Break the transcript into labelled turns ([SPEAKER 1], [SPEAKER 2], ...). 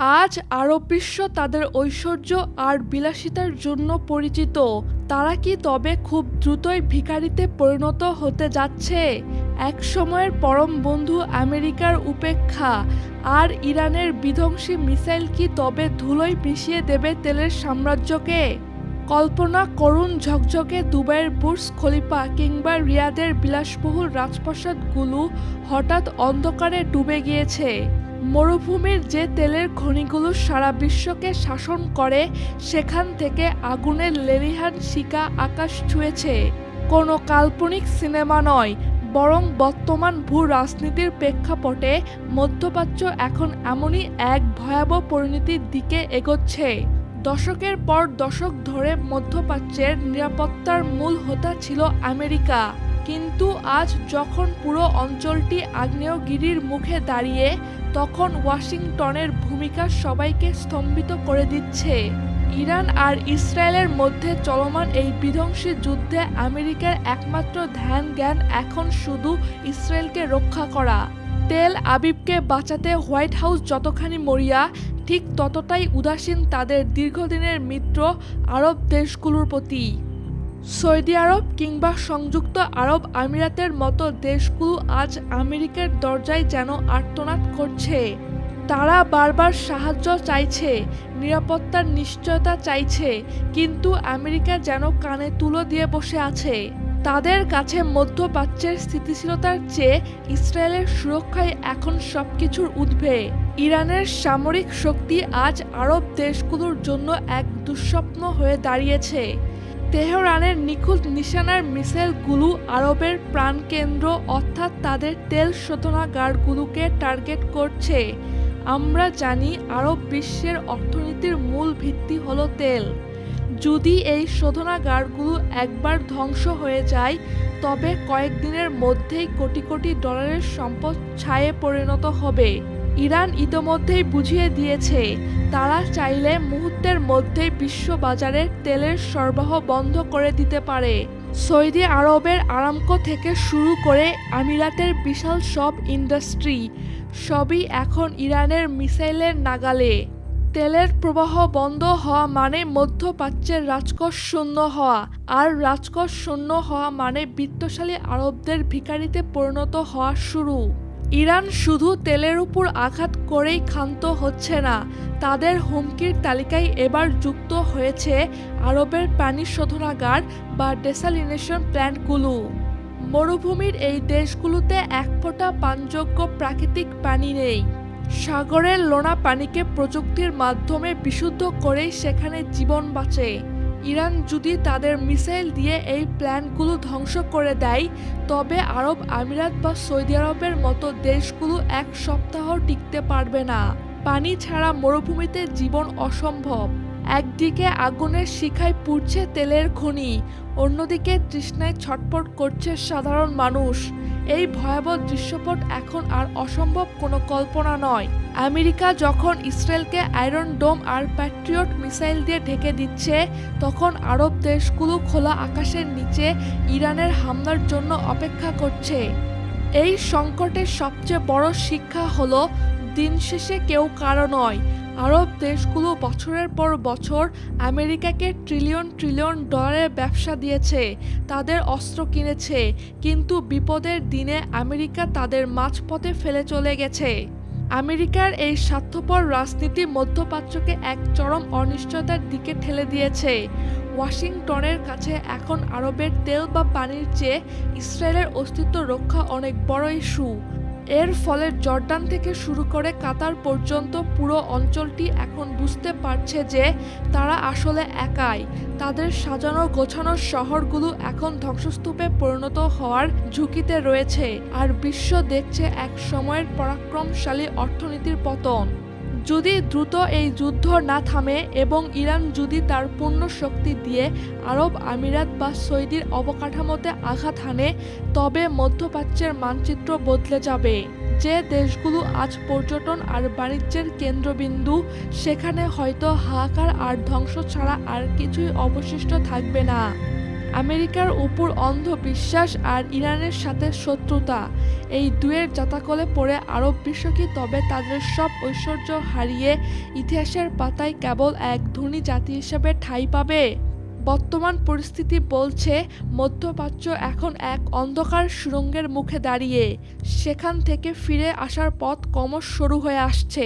[SPEAKER 1] আজ আরব বিশ্ব তাদের ঐশ্বর্য আর বিলাসিতার জন্য পরিচিত। তারা কি তবে খুব দ্রুতই ভিখারিতে পরিণত হতে যাচ্ছে? এক সময়ের পরম বন্ধু আমেরিকার উপেক্ষা আর ইরানের বিধ্বংসী মিসাইল কি তবে ধুলোয় মিশিয়ে দেবে তেলের সাম্রাজ্যকে? কল্পনা করুন, ঝকঝকে দুবাইয়ের বুর্জ খলিফা কিংবা রিয়াদের বিলাসবহুল রাজপ্রাসাদগুলো হঠাৎ অন্ধকারে ডুবে গিয়েছে। মরুভূমির যে তেলের খনিগুলো সারা বিশ্বকে শাসন করে, সেখান থেকে আগুনের লেলিহান শিখা আকাশ ছুঁয়েছে। কোনো কাল্পনিক সিনেমা নয়, বরং বর্তমান ভূ রাজনীতির প্রেক্ষাপটে মধ্যপ্রাচ্য এখন এমনই এক ভয়াবহ পরিণতির দিকে এগোচ্ছে। দশকের পর দশক ধরে মধ্যপ্রাচ্যের নিরাপত্তার মূল হোতা ছিল আমেরিকা, কিন্তু আজ যখন পুরো অঞ্চলটি আগ্নেয়গিরির মুখে দাঁড়িয়ে, তখন ওয়াশিংটনের ভূমিকা সবাইকে স্তম্ভিত করে দিচ্ছে। ইরান আর ইসরায়েলের মধ্যে চলমান এই বিধ্বংসী যুদ্ধে আমেরিকার একমাত্র ধ্যান জ্ঞান এখন শুধু ইসরায়েলকে রক্ষা করা। তেল আবিবকে বাঁচাতে হোয়াইট হাউস যতখানি মরিয়া, ঠিক ততটাই উদাসীন তাদের দীর্ঘদিনের মিত্র আরব দেশগুলোর প্রতি। সৌদি আরব কিংবা সংযুক্ত আরব আমিরাতের মতো দেশগুলো আজ আমেরিকার দরজায় যেন আর্তনাদ করছে। তারা বারবার সাহায্য চাইছে, নিরাপত্তার নিশ্চয়তা চাইছে, কিন্তু আমেরিকা যেন কানে তুলো দিয়ে বসে আছে। তাদের কাছে মধ্যপ্রাচ্যের স্থিতিশীলতার চেয়ে ইসরায়েলের সুরক্ষাই এখন সবকিছুর ঊর্ধ্বে। ইরানের সামরিক শক্তি আজ আরব দেশগুলোর জন্য এক দুঃস্বপ্ন হয়ে দাঁড়িয়েছে। তেহরানের নিখুঁত নিশানার মিসাইলগুলো আরবের প্রাণকেন্দ্র অর্থাৎ তাদের তেল শোধনাগারগুলোকে টার্গেট করছে। আমরা জানি আরব বিশ্বের অর্থনীতির মূল ভিত্তি হলো তেল। যদি এই শোধনাগারগুলো একবার ধ্বংস হয়ে যায়, তবে কয়েকদিনের মধ্যেই কোটি কোটি ডলারের সম্পদ ছায়ে পরিণত হবে। ইরান ইতোমধ্যেই বুঝিয়ে দিয়েছে, তারা চাইলে মুহূর্তের মধ্যেই বিশ্ববাজারে তেলের সরবরাহ বন্ধ করে দিতে পারে। সৌদি আরবের আরামকো থেকে শুরু করে আমিরাতের বিশাল সব ইন্ডাস্ট্রি, সবই এখন ইরানের মিসাইলের নাগালে। তেলের প্রবাহ বন্ধ হওয়া মানে মধ্যপ্রাচ্যের রাজকোষ শূন্য হওয়া, আর রাজকোষ শূন্য হওয়া মানে বিত্তশালী আরবদের ভিখারিতে পরিণত হওয়া শুরু। ইরান শুধু তেলের উপর আঘাত করেই ক্ষান্ত হচ্ছে না, তাদের হুমকির তালিকায় এবার যুক্ত হয়েছে আরবের পানি শোধনাগার বা ডেসালিনেশন প্ল্যান্টগুলো। মরুভূমির এই দেশগুলোতে এক ফোঁটা পানযোগ্য প্রাকৃতিক পানি নেই। সাগরের লোনা পানিকে প্রযুক্তির মাধ্যমে বিশুদ্ধ করেই সেখানে জীবন বাঁচে। ইরান যদি তাদের মিসাইল দিয়ে এই প্ল্যান্টগুলো ধ্বংস করে দেয়, তবে আরব আমিরাত বা সৌদি আরবের মতো দেশগুলো এক সপ্তাহ টিকতে পারবে না। পানি ছাড়া মরুভূমিতে জীবন অসম্ভব। একদিকে আগুনের শিখায় পুড়ছে তেলের খনি, অন্যদিকে তৃষ্ণায় ছটফট করছে সাধারণ মানুষ। এই ভয়াবহ দৃশ্যপট এখন আর অসম্ভব কোনো কল্পনা নয়। আমেরিকা যখন ইসরায়েলকে আয়রন ডোম আর প্যাট্রিয়ট মিসাইল দিয়ে ঢেকে দিচ্ছে, তখন আরব দেশগুলো খোলা আকাশের নিচে ইরানের হামলার জন্য অপেক্ষা করছে। এই সংকটের সবচেয়ে বড় শিক্ষা হলো, দিন শেষে কেউ কারো নয়। আরব দেশগুলো বছরের পর বছর আমেরিকাকে ট্রিলিয়ন ট্রিলিয়ন ডলারের ব্যবসা দিয়েছে, তাদের অস্ত্র কিনেছে, কিন্তু বিপদের দিনে আমেরিকা তাদের মাঝপথে ফেলে চলে গেছে। আমেরিকার এই স্বার্থপর রাজনীতি মধ্যপ্রাচ্যকে এক চরম অনিশ্চয়তার দিকে ঠেলে দিয়েছে। ওয়াশিংটনের কাছে এখন আরবের তেল বা পানির চেয়ে ইসরায়েলের অস্তিত্ব রক্ষা অনেক বড় ইস্যু। এর ফলে জর্ডান থেকে শুরু করে কাতার পর্যন্ত পুরো অঞ্চলটি এখন বুঝতে পারছে যে তারা আসলে একাই। তাদের সাজানো গোছানো শহরগুলো এখন ধ্বংসস্তূপে পরিণত হওয়ার ঝুঁকিতে রয়েছে, আর বিশ্ব দেখছে এক সময়ের পরাক্রমশালী অর্থনীতির পতন। যদি দ্রুত এই যুদ্ধ না থামে এবং ইরান যদি তার পূর্ণ শক্তি দিয়ে আরব আমিরাত বা সৌদির অবকাঠামোতে আঘাত হানে, তবে মধ্যপ্রাচ্যের মানচিত্র বদলে যাবে। যে দেশগুলো আজ পর্যটন আর বাণিজ্যের কেন্দ্রবিন্দু, সেখানে হয়তো হাহাকার আর ধ্বংস ছাড়া আর কিছুই অবশিষ্ট থাকবে না। আমেরিকার উপর অন্ধ বিশ্বাস আর ইরানের সাথে শত্রুতা, এই দুয়ের জাতাকলে পড়ে আরব বিশ্ব কি তবে তাদের সব ঐশ্বর্য হারিয়ে ইতিহাসের পাতায় কেবল এক ধনী জাতি হিসেবে ঠাঁই পাবে? বর্তমান পরিস্থিতি বলছে মধ্যপ্রাচ্য এখন এক অন্ধকার সুড়ঙ্গের মুখে দাঁড়িয়ে, সেখান থেকে ফিরে আসার পথ ক্রমশ সরু হয়ে আসছে।